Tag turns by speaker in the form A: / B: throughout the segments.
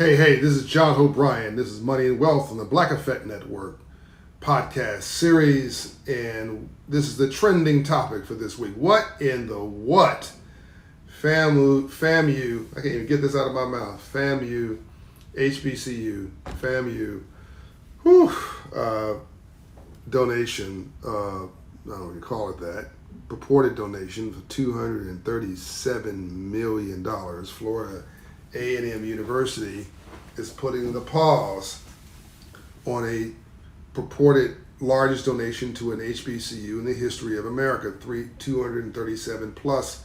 A: Hey, this is John O'Brien. This is Money and Wealth on the Black Effect Network podcast series, and this is the trending topic for this week. What in the what? FAMU, I can't even get this out of my mouth. FAMU, HBCU, FAMU, donation, I don't know what you call it that, purported donation for $237 million. Florida A&M University is putting the pause on a purported largest donation to an HBCU in the history of America, 237 plus,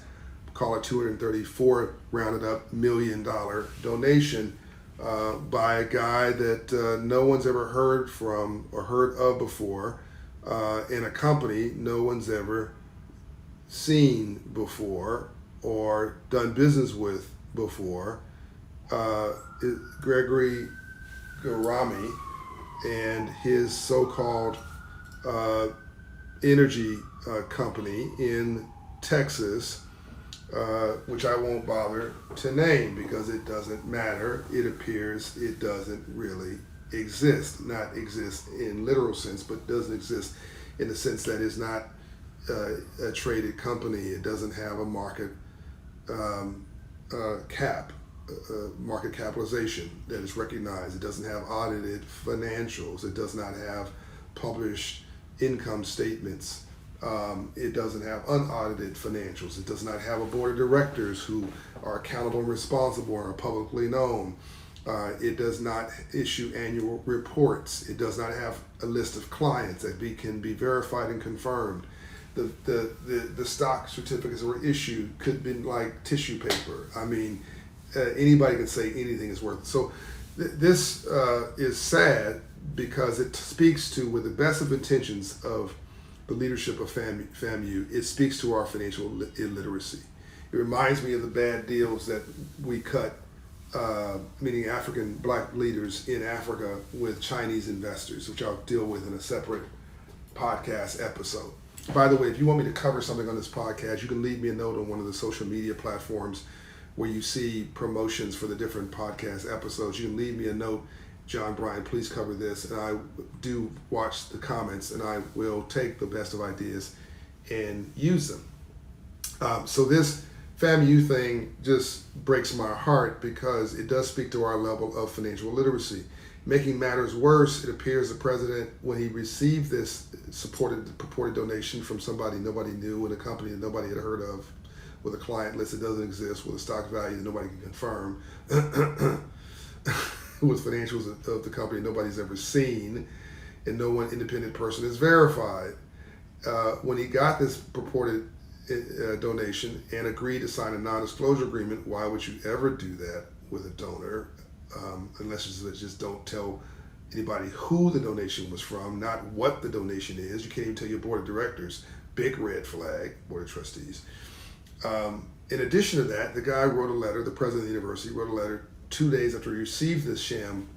A: call it 234 rounded up $1 million donation by a guy that no one's ever heard from or heard of before, in a company no one's ever seen before or done business with before. Gregory Garami and his so-called energy company in Texas, which I won't bother to name because it doesn't matter. It appears it doesn't really exist. Not exist in literal sense, but doesn't exist in the sense that it's not a traded company. It doesn't have a market market capitalization that is recognized. It doesn't have audited financials. It does not have published income statements. It doesn't have unaudited financials. It does not have a board of directors who are accountable and responsible and are publicly known. It does not issue annual reports. It does not have a list of clients that can be verified and confirmed. The stock certificates that were issued could have been like tissue paper. I mean, anybody can say anything is worth it. So this is sad because it speaks to, with the best of intentions of the leadership of FAMU, it speaks to our financial illiteracy. It reminds me of the bad deals that we cut, meaning African black leaders in Africa, with Chinese investors, which I'll deal with in a separate podcast episode. By the way, if you want me to cover something on this podcast, you can leave me a note on one of the social media platforms where you see promotions for the different podcast episodes. You can leave me a note, John Bryan, please cover this, and I do watch the comments, and I will take the best of ideas and use them. So this FAMU thing just breaks my heart because it does speak to our level of financial literacy. Making matters worse, it appears the president, when he received this purported donation from somebody nobody knew in a company that nobody had heard of, with a client list that doesn't exist, with a stock value that nobody can confirm, with financials of the company nobody's ever seen, and no one independent person is verified. When he got this purported donation and agreed to sign a non-disclosure agreement, why would you ever do that with a donor, unless you just don't tell anybody who the donation was from, not what the donation is. You can't even tell your board of directors. Big red flag, board of trustees. In addition to that, the guy wrote a letter, the president of the university wrote a letter 2 days after he received this sham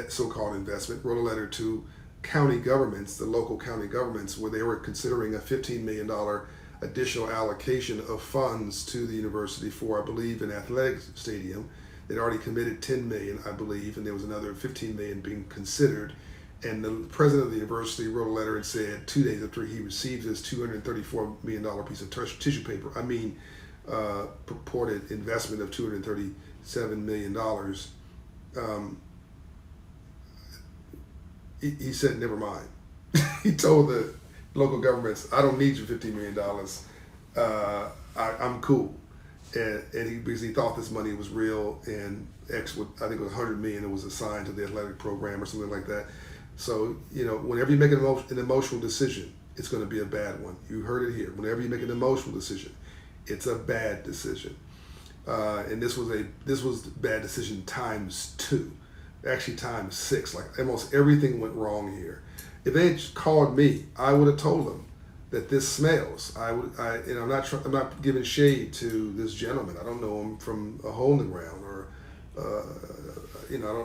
A: so-called investment, wrote a letter to county governments, the local county governments, where they were considering a $15 million additional allocation of funds to the university for, I believe, an athletic stadium. They'd already committed $10 million, I believe, and there was another $15 million being considered. And the president of the university wrote a letter and said 2 days after he received this $234 million piece of tissue paper, purported investment of $237 million, he said, never mind. He told the local governments, I don't need your $15 million. I'm cool. And because he thought this money was real, and I think it was $100 million that was assigned to the athletic program or something like that. So, whenever you make an emotional decision, it's going to be a bad one. You heard it here. Whenever you make an emotional decision, it's a bad decision. And this was bad decision times 2, actually times 6. Like almost everything went wrong here. If they had called me, I would have told them that this smells. I'm not giving shade to this gentleman. I don't know him from a hole in the ground, or I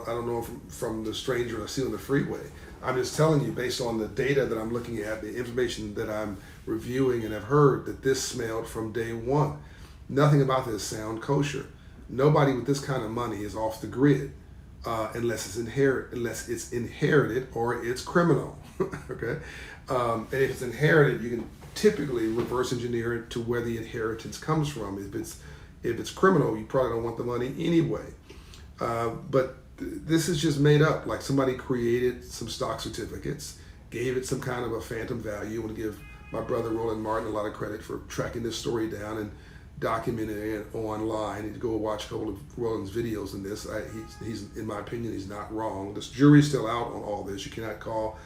A: don't know him from the stranger I see on the freeway. I'm just telling you, based on the data that I'm looking at, the information that I'm reviewing and have heard, that this smelled from day one. Nothing about this sound kosher. nobody with this kind of money is off the grid unless it's inherited or it's criminal. Okay, and if it's inherited, you can typically reverse engineer it to where the inheritance comes from. If it's criminal, you probably don't want the money anyway. But this is just made up. Like somebody created some stock certificates, gave it some kind of a phantom value. I want to give my brother Roland Martin a lot of credit for tracking this story down and documenting it online. And go watch a couple of Roland's videos in this. He's in my opinion, he's not wrong. This jury's still out on all this. You cannot call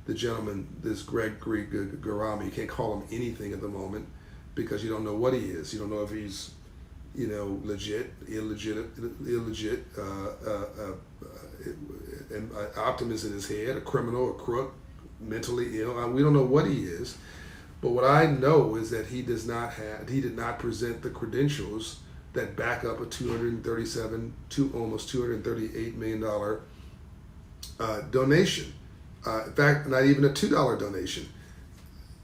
A: the gentleman, this Greg Garami, you can't call him anything at the moment because you don't know what he is. You don't know if he's, legit, illegit, and optimist in his head, a criminal, a crook, mentally ill. We don't know what he is, but what I know is that he did not present the credentials that back up a almost $238 million donation. In fact, not even a $2 donation.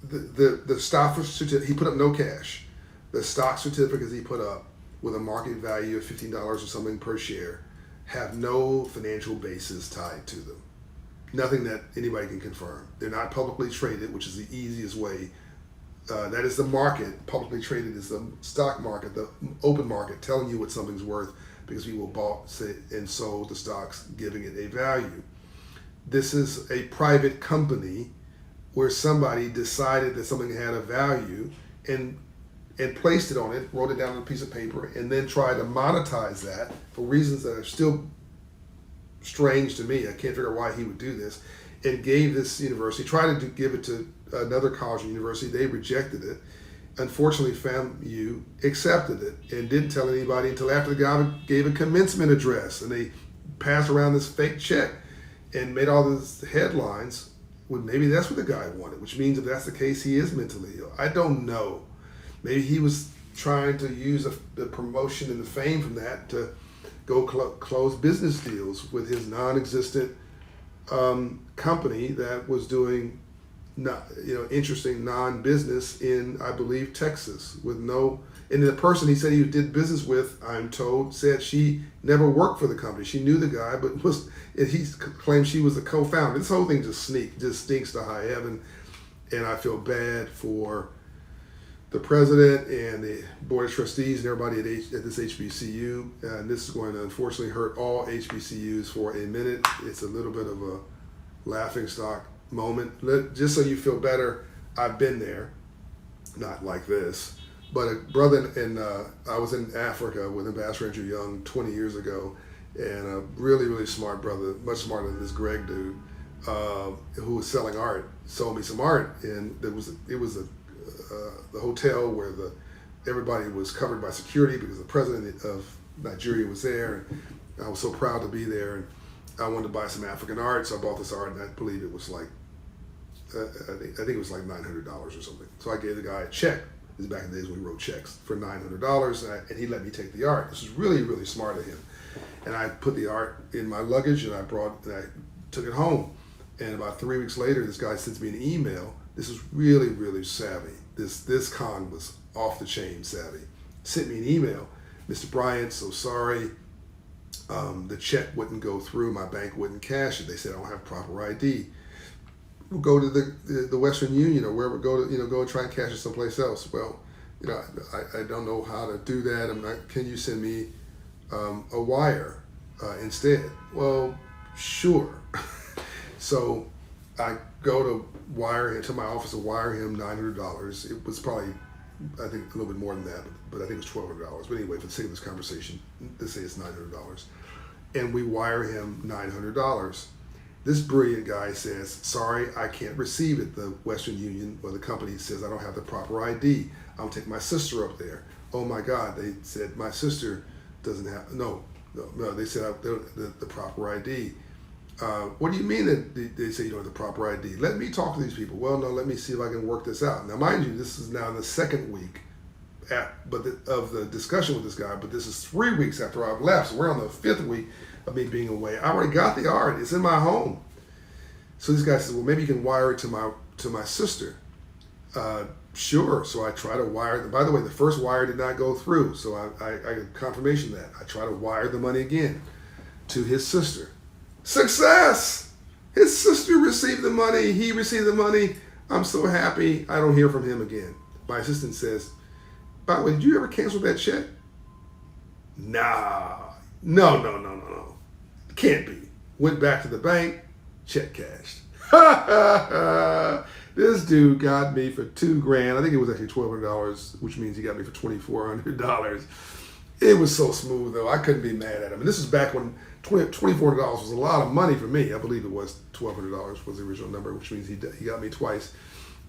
A: The stock certificate, he put up no cash. The stock certificates he put up with a market value of $15 or something per share have no financial basis tied to them. Nothing that anybody can confirm. They're not publicly traded, which is the easiest way. That is the market. Publicly traded is the stock market, the open market, telling you what something's worth because people bought and sold the stocks, giving it a value. This is a private company where somebody decided that something had a value and placed it on it, wrote it down on a piece of paper, and then tried to monetize that for reasons that are still strange to me. I can't figure out why he would do this. And gave this university, tried to give it to another college and university. They rejected it. Unfortunately, FAMU accepted it and didn't tell anybody until after the guy gave a commencement address, and they passed around this fake check and made all these headlines. Well, maybe that's what the guy wanted, which means if that's the case, he is mentally ill. I don't know. Maybe he was trying to use the promotion and the fame from that to go close business deals with his non-existent company that was doing interesting non-business in, I believe, Texas with no. And the person he said he did business with, I'm told, said she never worked for the company. She knew the guy, but he claimed she was the co-founder. This whole thing just stinks to high heaven, and I feel bad for the president and the board of trustees and everybody at this HBCU. And this is going to unfortunately hurt all HBCUs for a minute. It's a little bit of a laughingstock moment. Just so you feel better, I've been there, not like this. But a brother, I was in Africa with Ambassador Andrew Young 20 years ago, and a really, really smart brother, much smarter than this Greg dude, who was selling art, sold me some art, and it was the hotel where everybody was covered by security because the president of Nigeria was there, and I was so proud to be there, and I wanted to buy some African art, so I bought this art, and I believe it was like, I think it was like $900 or something. So I gave the guy a check. This is back in the days when we wrote checks for $900, and he let me take the art. This was really, really smart of him. And I put the art in my luggage, and I took it home. And about 3 weeks later, this guy sends me an email. This was really, really savvy. This con was off the chain savvy. Sent me an email. Mr. Bryant, so sorry. The check wouldn't go through. My bank wouldn't cash it. They said I don't have proper ID. We'll go to the Western Union or wherever, go and try and cash it someplace else. Well, I don't know how to do that. Can you send me a wire instead? Well, sure. So I go to wire him to my office and wire him $900. It was probably, I think, a little bit more than that, but I think it was $1,200. But anyway, for the sake of this conversation, let's say it's $900. And we wire him $900. This brilliant guy says, sorry, I can't receive it. The Western Union or the company says I don't have the proper ID. I'll take my sister up there. Oh my God, they said my sister doesn't have, no, they said the proper ID. What do you mean that they say you don't have the proper ID? Let me talk to these people. Well, no, let me see if I can work this out. Now, mind you, this is now the second week of the discussion with this guy, but this is 3 weeks after I've left. So we're on the 5th week of me being away. I already got the art. It's in my home. So this guy says, well, maybe you can wire it to my sister. Sure. So I try to wire. By the way, the first wire did not go through. So I got confirmation of that. I try to wire the money again to his sister. Success! His sister received the money. He received the money. I'm so happy. I don't hear from him again. My assistant says, by the way, did you ever cancel that check? Nah. No. Can't be. Went back to the bank. Check cashed. This dude got me for $2,000. I think it was actually $1,200, which means he got me for $2,400. It was so smooth, though. I couldn't be mad at him. And this is back when $2,400 was a lot of money for me. I believe it was $1,200 was the original number, which means he got me twice.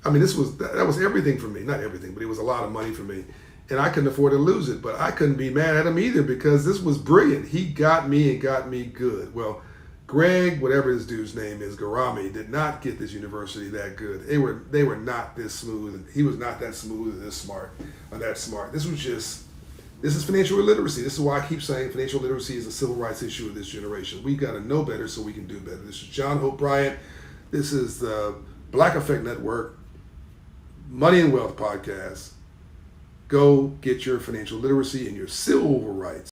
A: I mean, that was everything for me. Not everything, but it was a lot of money for me. And I couldn't afford to lose it, but I couldn't be mad at him either because this was brilliant. He got me and got me good. Well, Greg, whatever his dude's name is, Garami, did not get this university that good. They were not this smooth. He was not that smooth or this smart or that smart. This is financial illiteracy. This is why I keep saying financial literacy is a civil rights issue of this generation. We've got to know better so we can do better. This is John Hope Bryant. This is the Black Effect Network, Money and Wealth Podcast. Go get your financial literacy and your civil rights.